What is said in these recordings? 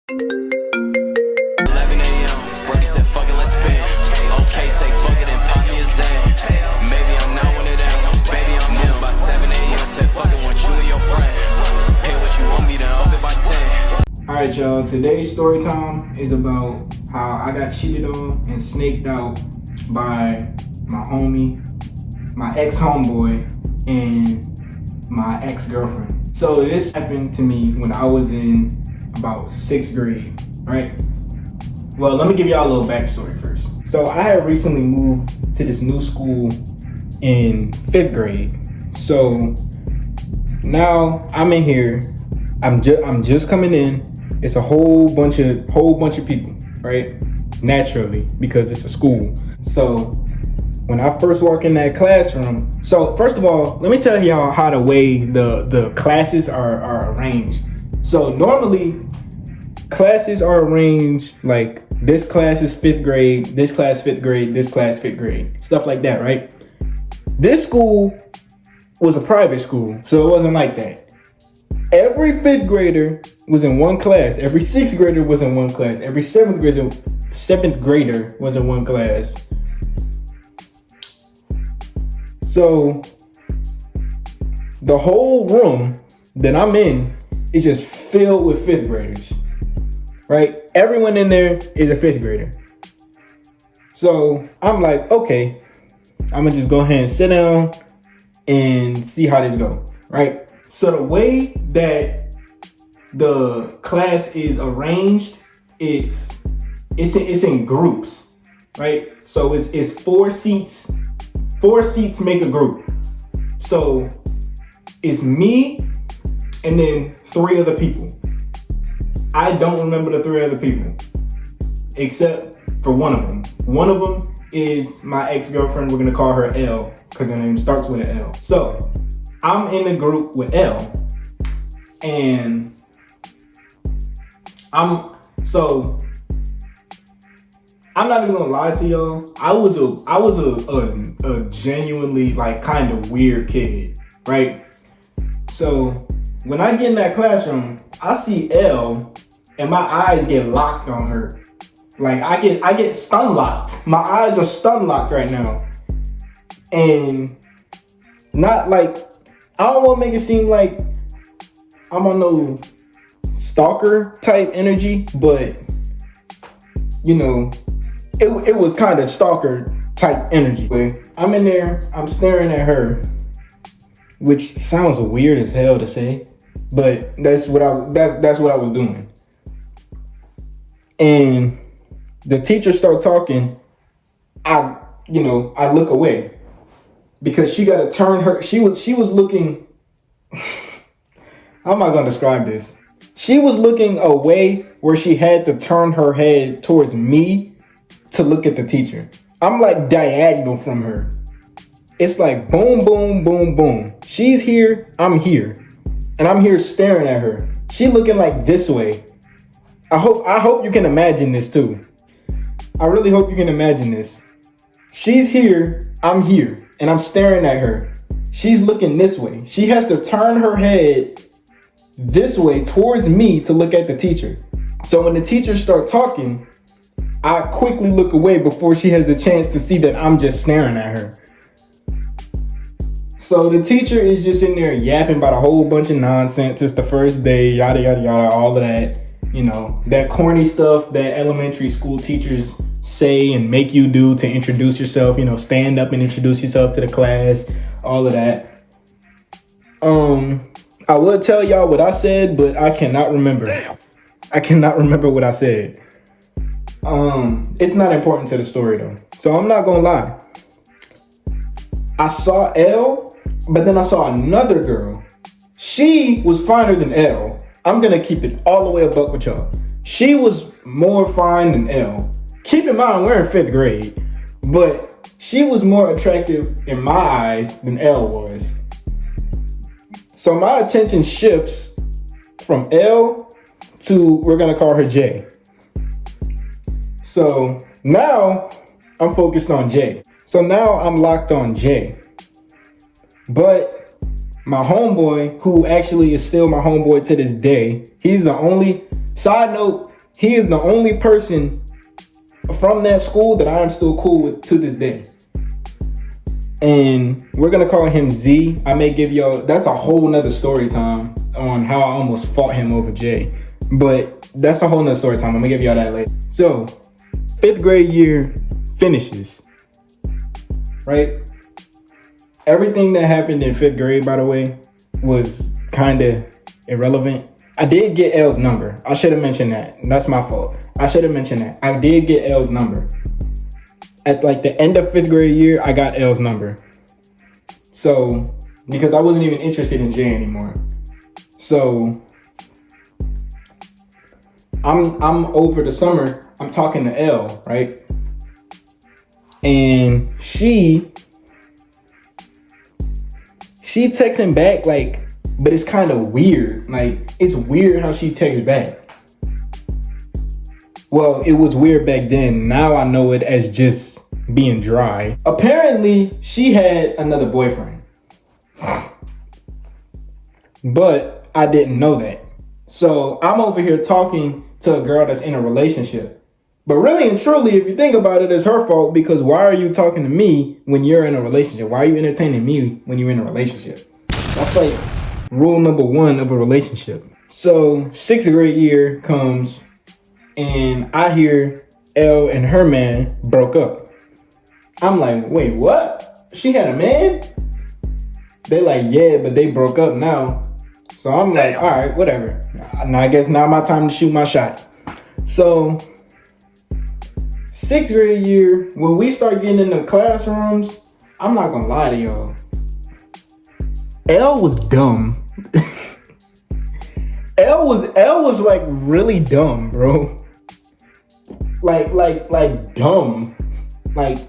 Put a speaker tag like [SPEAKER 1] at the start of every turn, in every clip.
[SPEAKER 1] 11 a.m. Brody said, fuck it, let's spin. Okay, say fuck it and pop me a Zan. Maybe I'm not one of them. Baby, I'm moved by 7 a.m. Said, fuck it, want you and your friend. Pay what you want me, then up it by 10.
[SPEAKER 2] Alright, y'all. Today's story time is about how I got cheated on and snaked out by my homie, my ex-homeboy, and my ex-girlfriend. So this happened to me when I was in about 6th grade, right? Well, let me give y'all a little backstory first. So I had recently moved to this new school in 5th grade. So now I'm in here. I'm just coming in. It's a whole bunch of people, right? Naturally, because it's a school. So when I first walk in that classroom, so first of all, let me tell y'all how the way the classes are arranged. So normally classes are arranged like this class is 5th grade, this class 5th grade, this class 5th grade, stuff like that, right? This school was a private school, so it wasn't like that. Every 5th grader was in one class. Every 6th grader was in one class. Every 7th grader was in one class. So the whole room that I'm in is just filled with 5th graders, right? Everyone in there is a 5th grader. So I'm like, okay, I'm gonna just go ahead and sit down and see how this goes, right? So the way that the class is arranged, it's in groups, right? So it's 4 seats. 4 seats make a group. So it's me and then 3 other people. I don't remember the 3 other people, except for one of them. One of them is my ex-girlfriend. We're gonna call her L because her name starts with an L. So I'm in the group with L, and I'm not even gonna lie to y'all. I was a genuinely like kind of weird kid, right? So when I get in that classroom, I see L, and my eyes get locked on her. Like I get stun locked. My eyes are stun locked right now, and not like, I don't want to make it seem like I'm on no stalker type energy, but you know, it was kind of stalker type energy. I'm in there, I'm staring at her, which sounds weird as hell to say, but that's what I was doing. And the teacher started talking. I look away because she got to turn her. She was looking. How am I going to describe this? She was looking away where she had to turn her head towards me to look at the teacher. I'm like diagonal from her. It's like boom, boom, boom, boom. She's here, I'm here. And I'm here staring at her. She looking like this way. I hope you can imagine this too. I really hope you can imagine this. She's here, I'm here, and I'm staring at her. She's looking this way. She has to turn her head this way towards me to look at the teacher. So when the teacher starts talking, I quickly look away before she has the chance to see that I'm just staring at her. So the teacher is just in there yapping about a whole bunch of nonsense. It's the first day, yada, yada, yada, all of that. You know, that corny stuff that elementary school teachers say and make you do to introduce yourself. You know, stand up and introduce yourself to the class, all of that. I would tell y'all what I said, but I cannot remember. Damn. I cannot remember what I said. It's not important to the story though, so I'm not gonna lie. I saw L, but then I saw another girl. She was finer than L. I'm gonna keep it all the way a buck with y'all. She was more fine than L. Keep in mind, we're in 5th grade, but she was more attractive in my eyes than L was. So my attention shifts from L to, we're gonna call her J. So now I'm focused on J. So now I'm locked on J. But my homeboy, who actually is still my homeboy to this day, he's the only, side note, He is the only person from that school that I am still cool with to this day. And we're gonna call him Z. I may give y'all, that's a whole nother story time on how I almost fought him over Jay. But that's a whole nother story time. I'm gonna give y'all that later. So, 5th grade year finishes, right? Everything that happened in 5th grade, by the way, was kind of irrelevant. I did get L's number. I should have mentioned that. That's my fault. I should have mentioned that. I did get L's number. At like the end of 5th grade year, I got L's number. So, because I wasn't even interested in Jay anymore. So, I'm over the summer, I'm talking to L, right? And she texting back like, but it's kind of weird. Like, it's weird how she texts back. Well, it was weird back then. Now I know it as just being dry. Apparently, she had another boyfriend. But I didn't know that. So I'm over here talking to a girl that's in a relationship. But really and truly, if you think about it, it's her fault, because why are you talking to me when you're in a relationship? Why are you entertaining me when you're in a relationship? That's like rule number 1 of a relationship. So 6th grade year comes and I hear L and her man broke up. I'm like, wait, what? She had a man? They like, yeah, but they broke up now. So I'm like, all right, whatever. Now I guess now my time to shoot my shot. So 6th grade year, when we start getting in the classrooms, I'm not gonna lie to y'all. L was dumb. L was like really dumb, bro. Like dumb. Like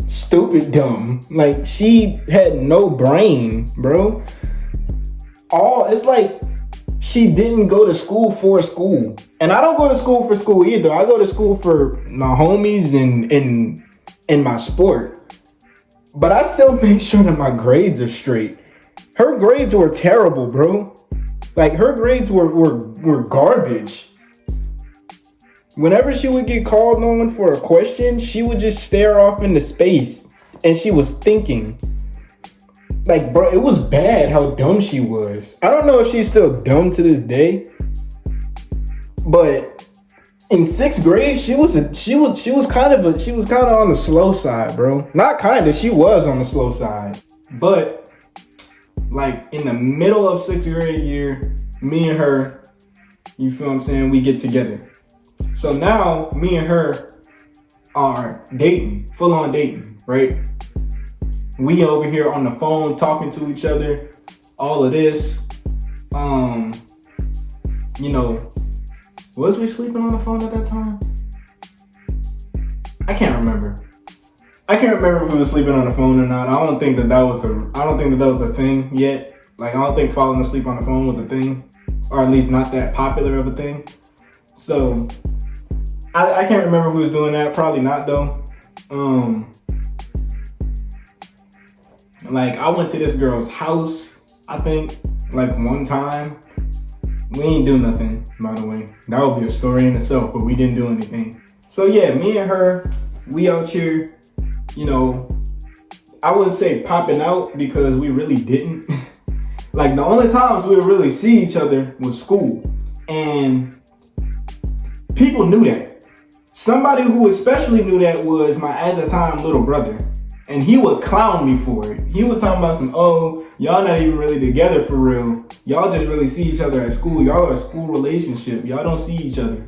[SPEAKER 2] stupid dumb. Like she had no brain, bro. It's like she didn't go to school for school. And I don't go to school for school either. I go to school for my homies and my sport. But I still make sure that my grades are straight. Her grades were terrible, bro. Like her grades were garbage. Whenever she would get called on for a question, she would just stare off into space. And she was thinking. Like, bro, it was bad how dumb she was. I don't know if she's still dumb to this day. But in 6th grade, she was kind of on the slow side, bro. Not kind of, she was on the slow side. But like in the middle of 6th grade year, me and her, you feel what I'm saying, we get together. So now me and her are dating, full on dating, right? We over here on the phone talking to each other, all of this. You know, was we sleeping on the phone at that time? I can't remember if we were sleeping on the phone or not. I don't think that was a thing yet. Like, I don't think falling asleep on the phone was a thing, or at least not that popular of a thing. So I can't remember if we was doing that. Probably not though. Like, I went to this girl's house, I think, like one time. We ain't do nothing, by the way. That would be a story in itself, but we didn't do anything. So yeah, me and her, we out here, you know, I wouldn't say popping out because we really didn't. Like, the only times we would really see each other was school. And people knew that. Somebody who especially knew that was my, at the time, little brother. And he would clown me for it. He would talk about some, oh, y'all not even really together for real. Y'all just really see each other at school. Y'all are a school relationship. Y'all don't see each other.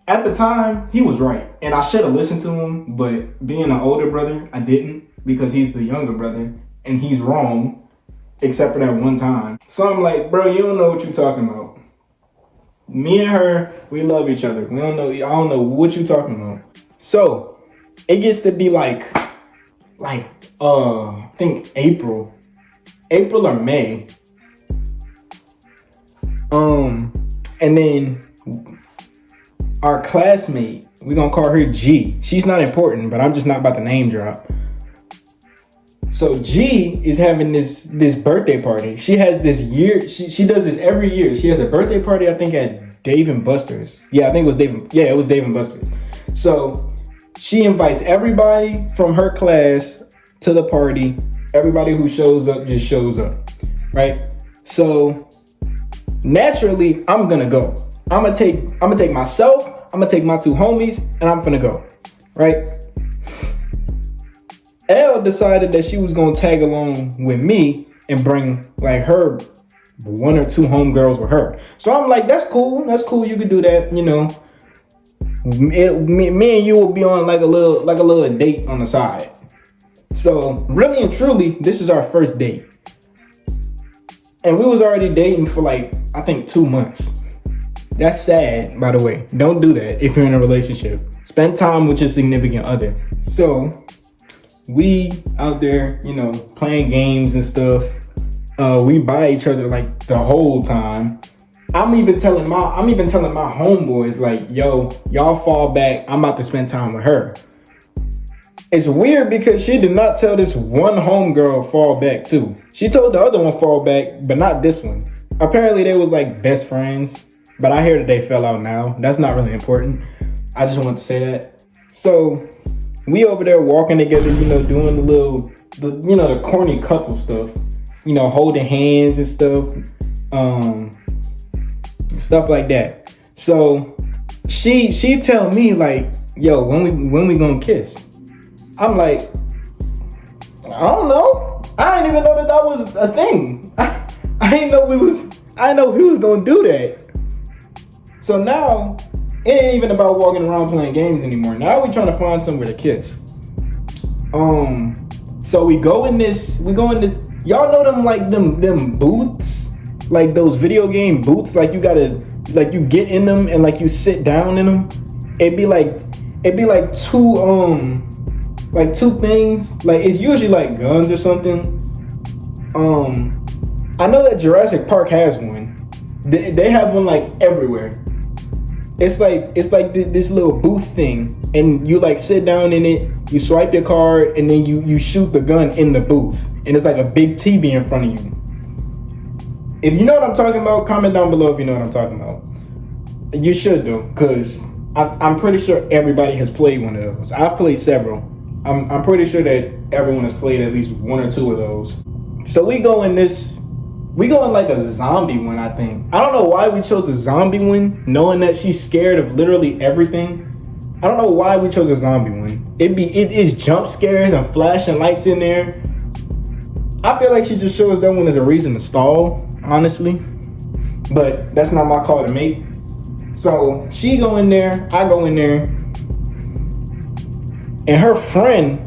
[SPEAKER 2] At the time, he was right. And I should have listened to him, but being an older brother, I didn't, because he's the younger brother and he's wrong, except for that one time. So I'm like, bro, you don't know what you're talking about. Me and her, we love each other. I don't know what you're talking about. So it gets to be like, I think April or May. And then our classmate, we're gonna call her G. She's not important, but I'm just not about to name drop. So G is having this birthday party. She has this year, she does this every year. She has a birthday party, I think at Dave and Buster's. Yeah, I think it was Dave. Yeah, it was Dave and Buster's. So she invites everybody from her class to the party. Everybody who shows up just shows up, right? So naturally, I'm gonna go. I'm gonna take myself. I'm gonna take my two homies, and I'm gonna go, right? Elle decided that she was gonna tag along with me and bring like her one or two homegirls with her. So I'm like, that's cool. That's cool. You could do that. You know, me and you will be on like a little date on the side. So really and truly, this is our first date. And we was already dating for like, I think 2 months. That's sad, by the way. Don't do that if you're in a relationship. Spend time with your significant other. So we out there, you know, playing games and stuff. We buy each other like the whole time. I'm even telling my homeboys like, yo, y'all fall back. I'm about to spend time with her. It's weird because she did not tell this one homegirl fall back too. She told the other one fall back, but not this one. Apparently they was like best friends, but I hear that they fell out now. That's not really important. I just wanted to say that. So we over there walking together, you know, doing the corny couple stuff, you know, holding hands and stuff like that. So she tell me like, yo, when we gonna kiss? I'm like, I don't know. I didn't even know that was a thing. I didn't know he was gonna do that. So now it ain't even about walking around playing games anymore. Now we trying to find somewhere to kiss. So we go in this. Y'all know them booths, like those video game booths. Like you get in them and like you sit down in them. It'd be like two things. Like it's usually like guns or something. I know that Jurassic Park has one. They have one like everywhere. It's like this little booth thing, and you like sit down in it, you swipe your card, and then you shoot the gun in the booth, and it's like a big TV in front of you. If you know what I'm talking about, comment down below if you know what I'm talking about. You should though, because I'm pretty sure everybody has played one of those. I've played several. I'm pretty sure that everyone has played at least one or two of those. So we go in like a zombie one, I think. I don't know why we chose a zombie one, knowing that she's scared of literally everything. I don't know why we chose a zombie one. It is jump scares and flashing lights in there. I feel like she just chose that one as a reason to stall, honestly. But that's not my call to make. So she go in there, I go in there. And her friend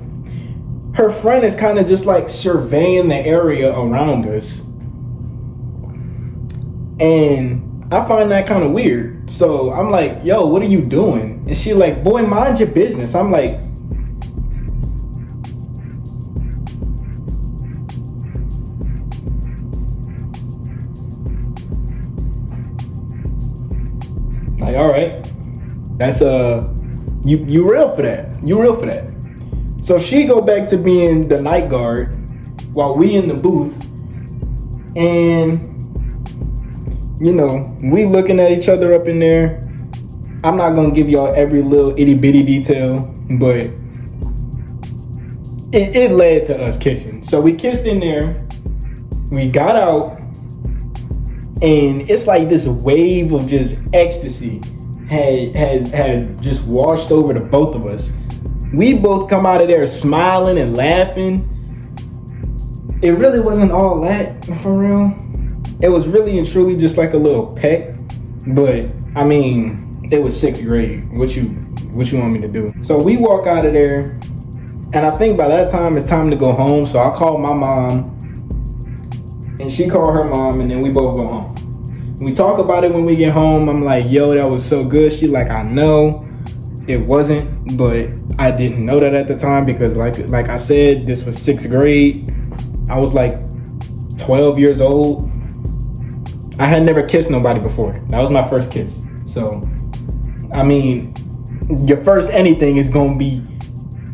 [SPEAKER 2] is kind of just like surveying the area around us. And I find that kind of weird. So I'm like, yo, what are you doing? And she like, boy, mind your business. I'm like, all right, that's you real for that. You real for that. So she go back to being the night guard while we in the booth, and you know, we looking at each other up in there. I'm not gonna give y'all every little itty bitty detail, but it led to us kissing. So we kissed in there, we got out, and it's like this wave of just ecstasy had just washed over the both of us. We both come out of there smiling and laughing. It really wasn't all that, for real. It was really and truly just like a little peck. But I mean, it was 6th grade. What you want me to do? So we walk out of there, and I think by that time it's time to go home. So I called my mom, and she called her mom, and then we both go home. We talk about it when we get home. I'm like, yo, that was so good. She like, I know it wasn't, but I didn't know that at the time because like I said, this was 6th grade. I was like 12 years old. I had never kissed nobody before. That was my first kiss. So, I mean, your first anything is gonna be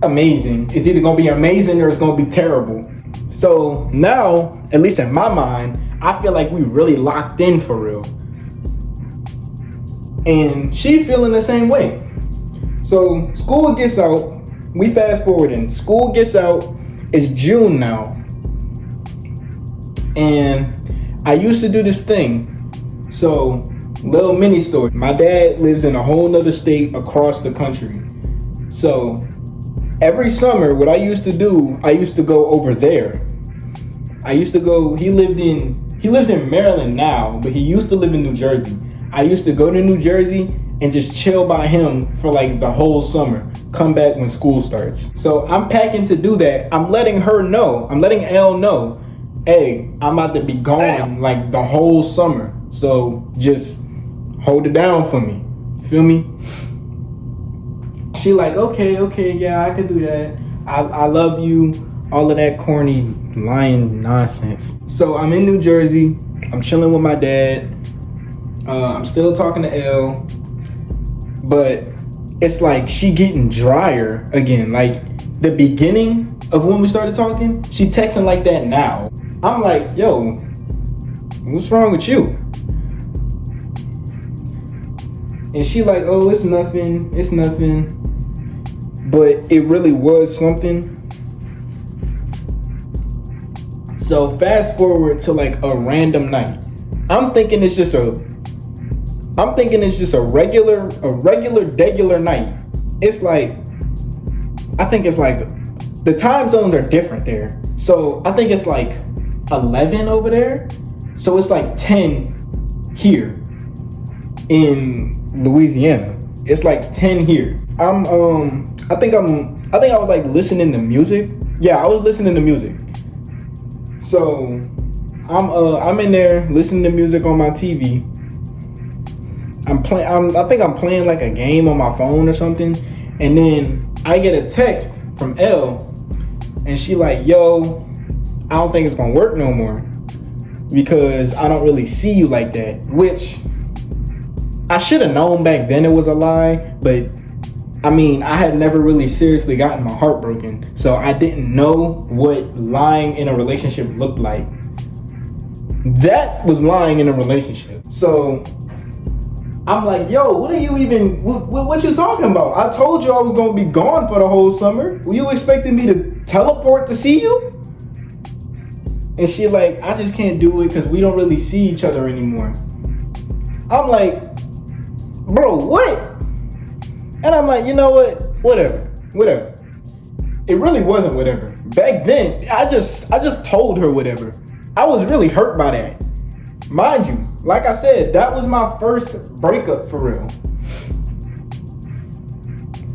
[SPEAKER 2] amazing. It's either gonna be amazing or it's gonna be terrible. So now, at least in my mind, I feel like we really locked in for real. and she feeling the same way. So school gets out. We fast forward and school gets out. It's June now. And I used to do this thing. So, little mini story. My dad lives in a whole nother state across the country. So, every summer, what I used to do, I used to go over there. I used to go, he lives in Maryland now, but he used to live in New Jersey. I used to go to New Jersey and just chill by him for like the whole summer. Come back when school starts. So I'm packing to do that. I'm letting her know. I'm letting Elle know, hey, I'm about to be gone like the whole summer. So just hold it down for me. Feel me? She like, okay, yeah, I can do that. I love you. All of that corny lying nonsense. So I'm in New Jersey. I'm chilling with my dad. I'm still talking to Elle. But it's like she getting drier again. Like the beginning of when we started talking, she texting like that now. I'm like, yo, what's wrong with you? And she like, oh, it's nothing. But it really was something. So fast forward to like a random night. I'm thinking it's just a regular night. It's like, I think it's like, the time zones are different there. So I think it's like 11 over there. So it's like 10 here in Louisiana. It's like 10 here. I think I was like listening to music. Yeah, I was listening to music. So I'm in there listening to music on my TV. I think I'm playing like a game on my phone or something, and then I get a text from Elle, and she like, yo, I don't think it's gonna work no more because I don't really see you like that, which I should have known back then it was a lie, but I mean, I had never really seriously gotten my heart broken, so I didn't know what lying in a relationship looked like. That was lying in a relationship. So I'm like, yo, what you talking about? I told you I was gonna be gone for the whole summer. Were you expecting me to teleport to see you? And she like, I just can't do it because we don't really see each other anymore. I'm like, bro, what? And I'm like, you know what? Whatever. It really wasn't whatever. Back then, I just told her whatever. I was really hurt by that. Mind you, like I said, that was my first breakup for real.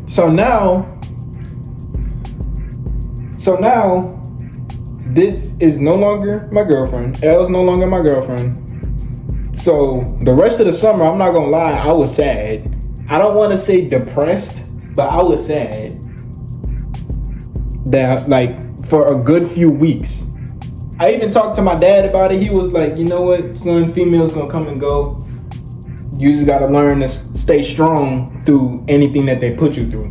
[SPEAKER 2] So now, this is no longer my girlfriend. Elle's no longer my girlfriend. So the rest of the summer, I'm not gonna lie, I was sad. I don't want to say depressed, but I was sad. That like for a good few weeks. I even talked to my dad about it. He was like, you know what, son, females gonna come and go. You just gotta learn to stay strong through anything that they put you through.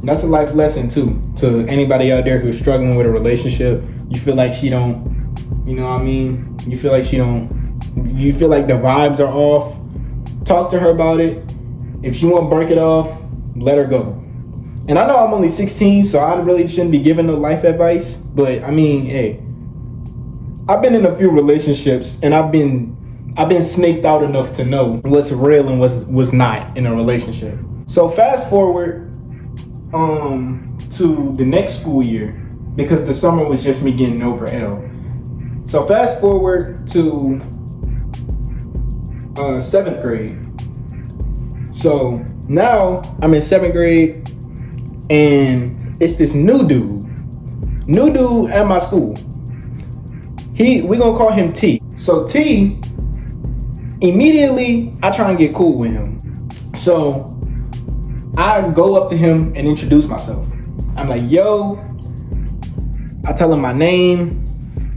[SPEAKER 2] That's a life lesson too, to anybody out there who's struggling with a relationship. You feel like she don't, you know what I mean? You feel like the vibes are off. Talk to her about it. If she won't break it off, let her go. And I know I'm only 16, so I really shouldn't be giving no life advice. But I mean, hey, I've been in a few relationships, and I've been snaked out enough to know what's real and what's not in a relationship. So fast forward to the next school year, because the summer was just me getting over Elle. So fast forward to 7th grade. So now I'm in 7th grade, and it's this new dude at my school. We gonna call him T. So T, immediately I try and get cool with him. So I go up to him and introduce myself. I'm like, yo, I tell him my name,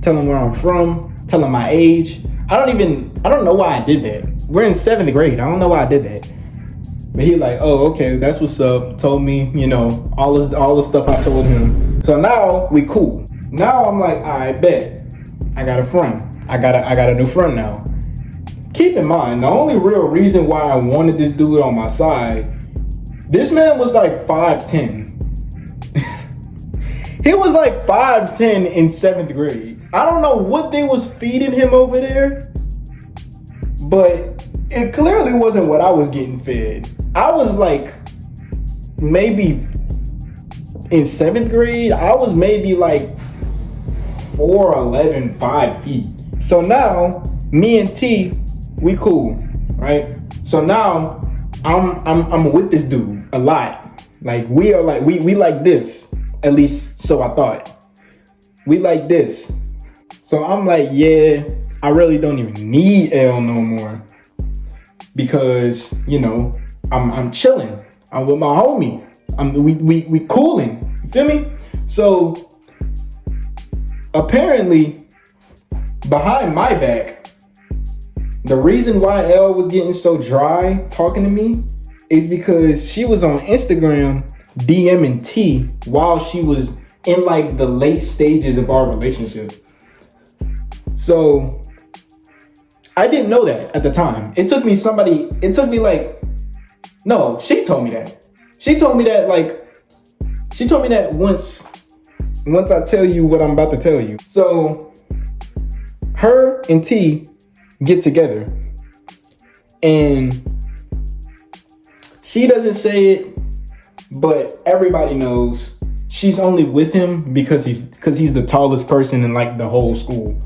[SPEAKER 2] tell him where I'm from, tell him my age. I don't know why I did that. We're in 7th grade. I don't know why I did that. But he like, oh, okay, that's what's up. Told me, you know, all the stuff I told him. So now we cool. Now I'm like, I bet. I got a friend. I got a new friend now. keep in mind, the only real reason why I wanted this dude on my side, this man was like 5'10". He was like 5'10" in 7th grade. I don't know what they was feeding him over there, but it clearly wasn't what I was getting fed. I was like, maybe in 7th grade, I was maybe like 4'11", 5 feet. So now, me and T, we cool, right? So now, I'm with this dude a lot. Like we are like we like this, at least so I thought. We like this. So I'm like, yeah, I really don't even need L no more, because you know I'm chilling. I'm with my homie. We cooling. You feel me? So apparently, behind my back, the reason why L was getting so dry talking to me is because she was on Instagram DMing T while she was in like the late stages of our relationship. So I didn't know that at the time. She told me that. She told me that once I tell you what I'm about to tell you. So her and T get together, and she doesn't say it, but everybody knows she's only with him because he's the tallest person in like the whole school.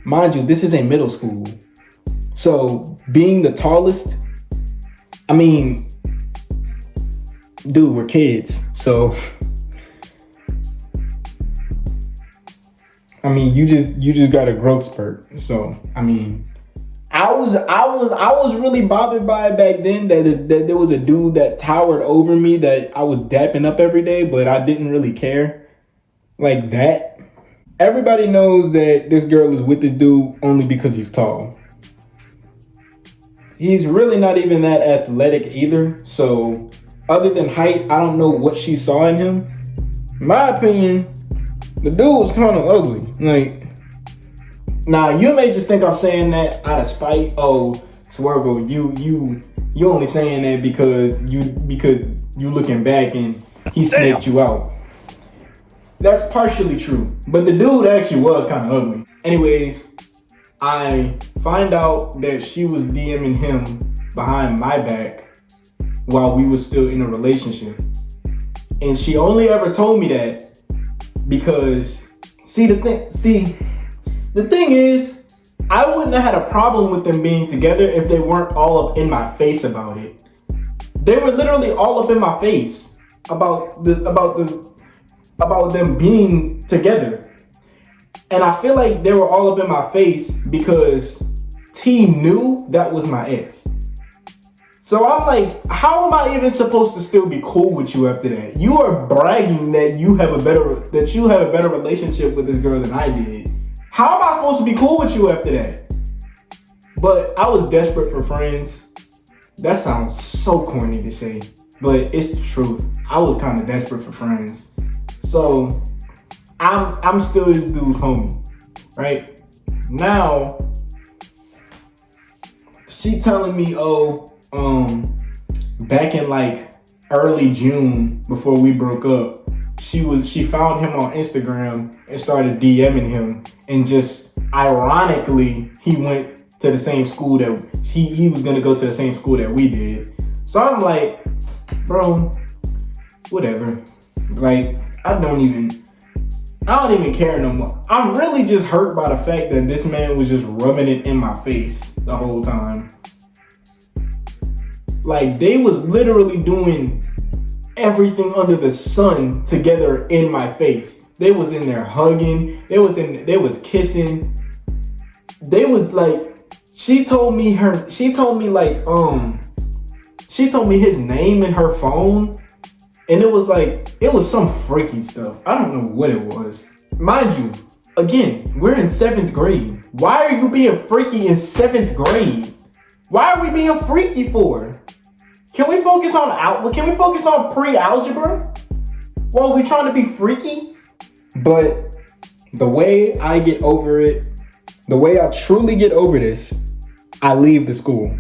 [SPEAKER 2] Mind you, this is a middle school, so being the tallest, I mean, dude, we're kids, so I mean, you just got a growth spurt. So I mean, I was really bothered by it back then that there was a dude that towered over me that I was dapping up every day, but I didn't really care like that. Everybody knows that this girl is with this dude only because he's tall. He's really not even that athletic either. So other than height, I don't know what she saw in him. In my opinion, the dude was kind of ugly. Like, now you may just think I'm saying that out of spite. Oh, Swervo, you only saying that because you looking back and he snaked you out. That's partially true, but the dude actually was kind of ugly. Anyways, I find out that she was DMing him behind my back while we were still in a relationship, and she only ever told me that because the thing is, I wouldn't have had a problem with them being together if they weren't all up in my face about it. They were literally all up in my face about them being together. And I feel like they were all up in my face because T knew that was my ex. So I'm like, how am I even supposed to still be cool with you after that? You are bragging that you have a better relationship with this girl than I did. How am I supposed to be cool with you after that? But I was desperate for friends. That sounds so corny to say, but it's the truth. I was kind of desperate for friends. So I'm still this dude's homie, right? Now she telling me, back in like early June before we broke up, she found him on Instagram and started DMing him, and just ironically he went to the same school that he was gonna go to the same school that we did. So I'm like, bro, whatever. Like, I don't even care no more. I'm really just hurt by the fact that this man was just rubbing it in my face the whole time. Like, they was literally doing everything under the sun together in my face. They was in there hugging. They was kissing. They was like, she told me his name in her phone. And it was some freaky stuff. I don't know what it was. Mind you, again, we're in 7th grade. Why are you being freaky in 7th grade? Why are we being freaky for? Can we focus on pre-algebra while we're trying to be freaky? But the way I get over it, the way I truly get over this, I leave the school.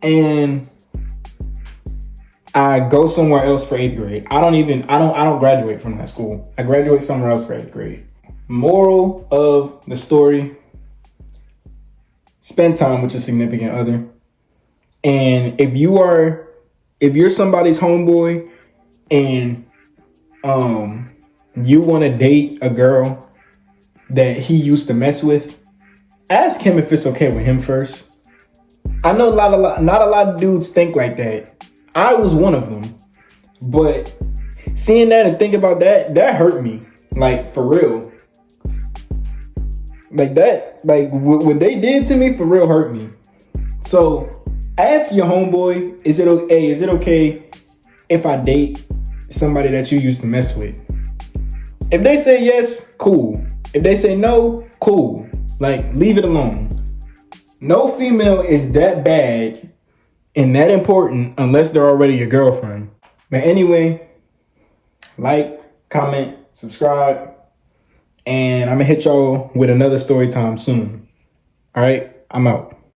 [SPEAKER 2] And I go somewhere else for 8th grade. I don't graduate from that school. I graduate somewhere else for 8th grade. Moral of the story: spend time with your significant other. And if you're somebody's homeboy and you want to date a girl that he used to mess with, ask him if it's okay with him first. I know not a lot of dudes think like that. I was one of them. But seeing that and thinking about that hurt me. Like, for real. Like that, like what they did to me for real hurt me. So ask your homeboy, is it okay if I date somebody that you used to mess with? If they say yes, cool. If they say no, cool. Like, leave it alone. No female is that bad and that important unless they're already your girlfriend. But anyway, like, comment, subscribe, and I'm gonna hit y'all with another story time soon. All right, I'm out.